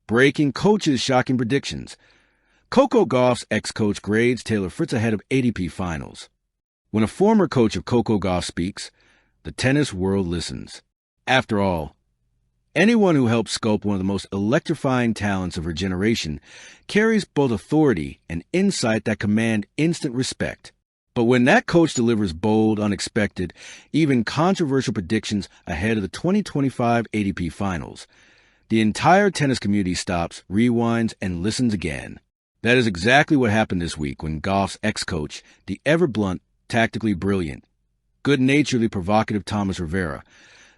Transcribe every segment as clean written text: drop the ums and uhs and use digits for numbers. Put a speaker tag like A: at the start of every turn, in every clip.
A: breaking coaches' shocking predictions. Coco Gauff's ex-coach grades Taylor Fritz ahead of ATP finals. When a former coach of Coco Gauff speaks, the tennis world listens. After all, anyone who helped sculpt one of the most electrifying talents of her generation carries both authority and insight that command instant respect. But when that coach delivers bold, unexpected, even controversial predictions ahead of the 2025 ATP finals, the entire tennis community stops, rewinds, and listens again. That is exactly what happened this week when Gauff's ex-coach, the ever-blunt, tactically brilliant, good-naturedly provocative Thomas Rivera,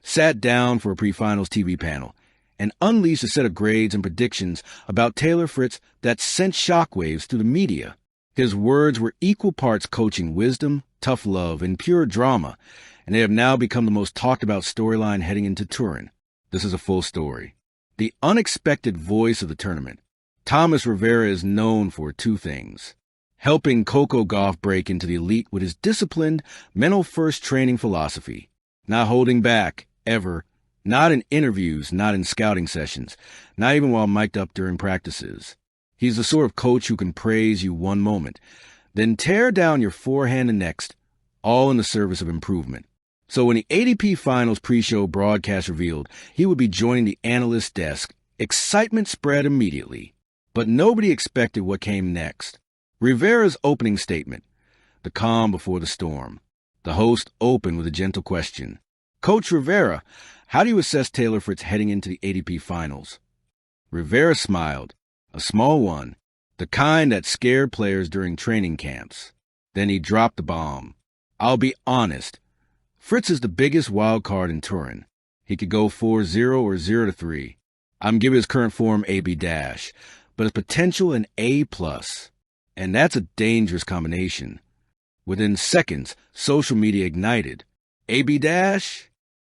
A: sat down for a pre-finals TV panel and unleashed a set of grades and predictions about Taylor Fritz that sent shockwaves through the media. His words were equal parts coaching wisdom, tough love, and pure drama, and they have now become the most talked-about storyline heading into Turin. This is a full story. The unexpected voice of the tournament. Thomas Rivera is known for two things: helping Coco Gauff break into the elite with his disciplined, mental-first training philosophy, not holding back, ever, not in interviews, not in scouting sessions, not even while mic'd up during practices. He's the sort of coach who can praise you one moment, then tear down your forehand the next, all in the service of improvement. So when the ATP Finals pre-show broadcast revealed he would be joining the analyst desk, excitement spread immediately. But nobody expected what came next. Rivera's opening statement, the calm before the storm. The host opened with a gentle question. Coach Rivera, how do you assess Taylor Fritz heading into the ATP Finals? Rivera smiled. A small one, the kind that scared players during training camps. Then he dropped the bomb. I'll be honest. Fritz is the biggest wild card in Turin. He could go 4-0 or 0-3. I'm giving his current form AB-, but his potential an A+. And that's a dangerous combination. Within seconds, social media ignited. AB-?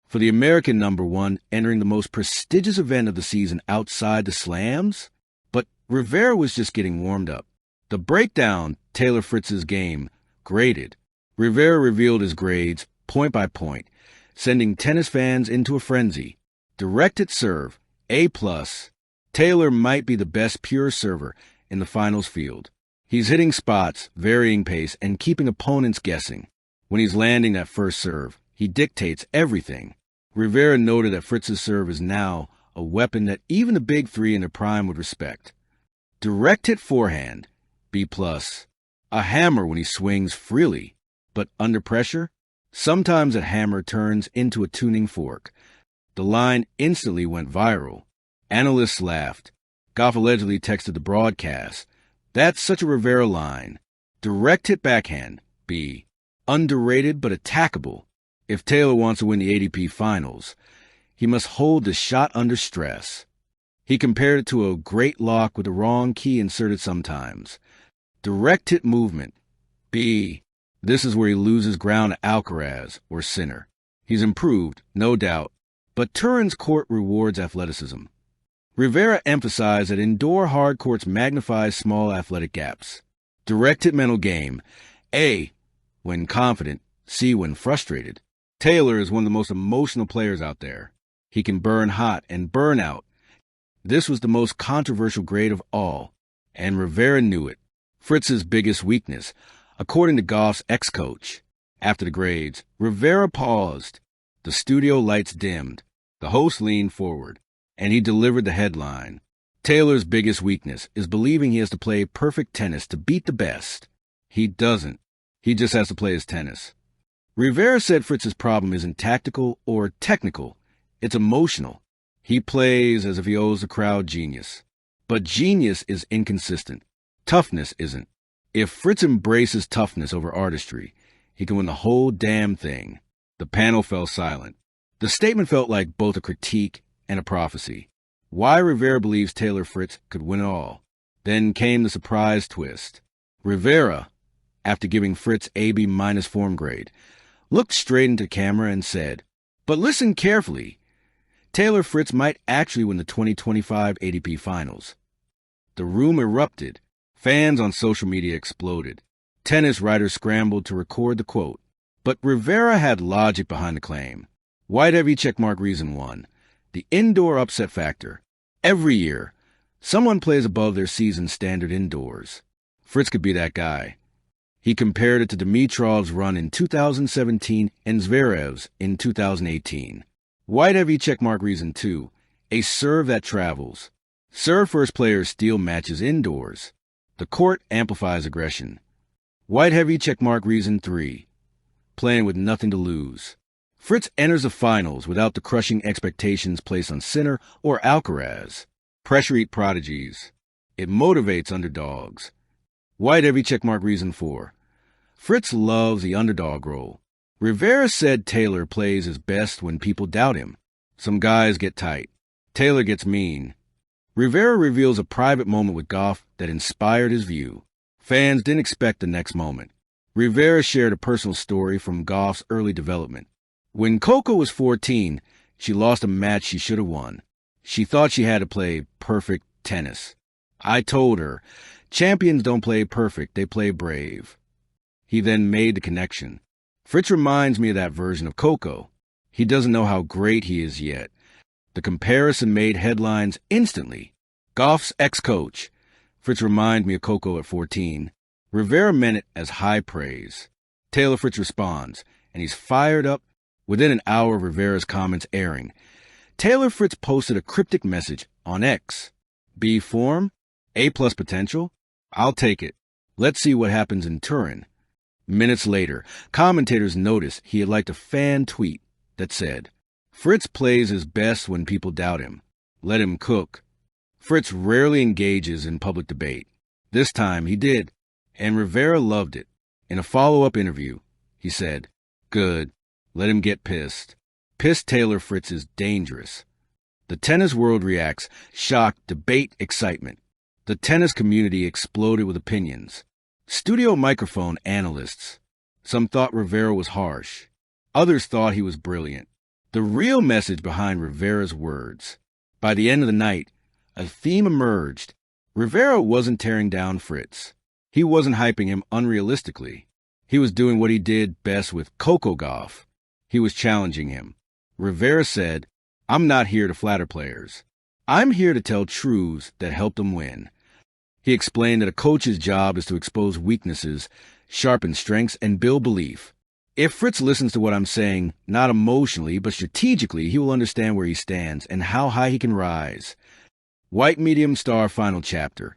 A: For the American number one entering the most prestigious event of the season outside the slams? But Rivera was just getting warmed up. The breakdown, Taylor Fritz's game, graded. Rivera revealed his grades, point by point, sending tennis fans into a frenzy. Directed serve, A+. Taylor might be the best pure server in the finals field. He's hitting spots, varying pace, and keeping opponents guessing. When he's landing that first serve, he dictates everything. Rivera noted that Fritz's serve is now a weapon that even the big three in their prime would respect. Direct hit forehand, B+. A hammer when he swings freely, but under pressure, sometimes that hammer turns into a tuning fork. The line instantly went viral. Analysts laughed. Gauff allegedly texted the broadcast. That's such a Rivera line. Direct hit backhand, B. Underrated but attackable. If Taylor wants to win the ATP Finals, he must hold the shot under stress. He compared it to a great lock with the wrong key inserted sometimes. Direct hit movement, B. This is where he loses ground to Alcaraz or Sinner. He's improved, no doubt, but Turin's court rewards athleticism. Rivera emphasized that indoor hard courts magnify small athletic gaps. Direct hit mental game, A. When confident, C. When frustrated. Taylor is one of the most emotional players out there. He can burn hot and burn out. This was the most controversial grade of all, and Rivera knew it. Fritz's biggest weakness, according to Gauff's ex-coach. After the grades, Rivera paused. The studio lights dimmed. The host leaned forward, and he delivered the headline. Taylor's biggest weakness is believing he has to play perfect tennis to beat the best. He doesn't. He just has to play his tennis. Rivera said Fritz's problem isn't tactical or technical. It's emotional. He plays as if he owes the crowd genius. But genius is inconsistent. Toughness isn't. If Fritz embraces toughness over artistry, he can win the whole damn thing. The panel fell silent. The statement felt like both a critique and a prophecy. Why Rivera believes Taylor Fritz could win it all. Then came the surprise twist. Rivera, after giving Fritz AB- form grade, looked straight into the camera and said, but listen carefully. Taylor Fritz might actually win the 2025 ATP Finals. The room erupted. Fans on social media exploded. Tennis writers scrambled to record the quote. But Rivera had logic behind the claim. White heavy checkmark reason one. The indoor upset factor. Every year, Someone plays above their season standard indoors. Fritz could be that guy. He compared it to Dimitrov's run in 2017 and Zverev's in 2018. White heavy checkmark reason 2. A serve that travels. Serve first players steal matches indoors. The court amplifies aggression. White heavy checkmark reason 3. Playing with nothing to lose. Fritz enters the finals without the crushing expectations placed on Sinner or Alcaraz. Pressure eat prodigies. It motivates underdogs. White heavy checkmark reason 4. Fritz loves the underdog role. Rivera said Taylor plays his best when people doubt him. Some guys get tight. Taylor gets mean. Rivera reveals a private moment with Gauff that inspired his view. Fans didn't expect the next moment. Rivera shared a personal story from Gauff's early development. When Coco was 14, she lost a match she should have won. She thought she had to play perfect tennis. I told her, champions don't play perfect, they play brave. He then made the connection. Fritz reminds me of that version of Coco. He doesn't know how great he is yet. The comparison made headlines instantly. Gauff's ex-coach. Fritz reminded me of Coco at 14. Rivera meant it as high praise. Taylor Fritz responds, and he's fired up within an hour of Rivera's comments airing. Taylor Fritz posted a cryptic message on X. B form? A+ potential? I'll take it. Let's see what happens in Turin. Minutes later, commentators noticed he had liked a fan tweet that said, Fritz plays his best when people doubt him. Let him cook. Fritz rarely engages in public debate. This time he did, and Rivera loved it. In a follow-up interview, he said, Good. Let him get pissed. Pissed Taylor Fritz is dangerous. The tennis world reacts, shock, debate, excitement. The tennis community exploded with opinions. Studio microphone analysts. Some thought Rivera was harsh. Others thought he was brilliant. The real message behind Rivera's words. By the end of the night, a theme emerged. Rivera wasn't tearing down Fritz. He wasn't hyping him unrealistically. He was doing what he did best with Coco Gauff. He was challenging him. Rivera said, I'm not here to flatter players. I'm here to tell truths that help them win. He explained that a coach's job is to expose weaknesses, sharpen strengths, and build belief. If Fritz listens to what I'm saying, not emotionally, but strategically, he will understand where he stands and how high he can rise. White medium star final chapter.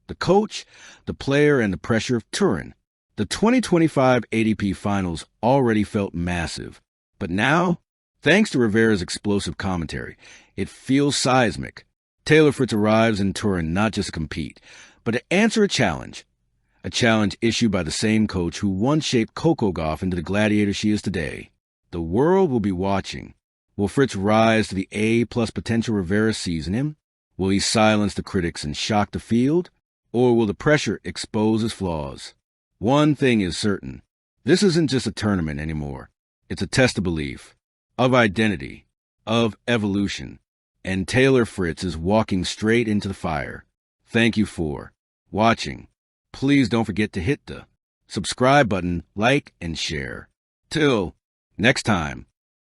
A: The coach, the player, and the pressure of Turin. The 2025 ATP finals already felt massive. But now, thanks to Rivera's explosive commentary, it feels seismic. Taylor Fritz arrives in Turin not just to compete, but to answer a challenge issued by the same coach who once shaped Coco Gauff into the gladiator she is today. The world will be watching. Will Fritz rise to the A+ potential Rivera sees in him? Will he silence the critics and shock the field? Or will the pressure expose his flaws? One thing is certain. This isn't just a tournament anymore. It's a test of belief, of identity, of evolution. And Taylor Fritz is walking straight into the fire. Thank you for watching. Please don't forget to hit the subscribe button, like, and share. Till next time.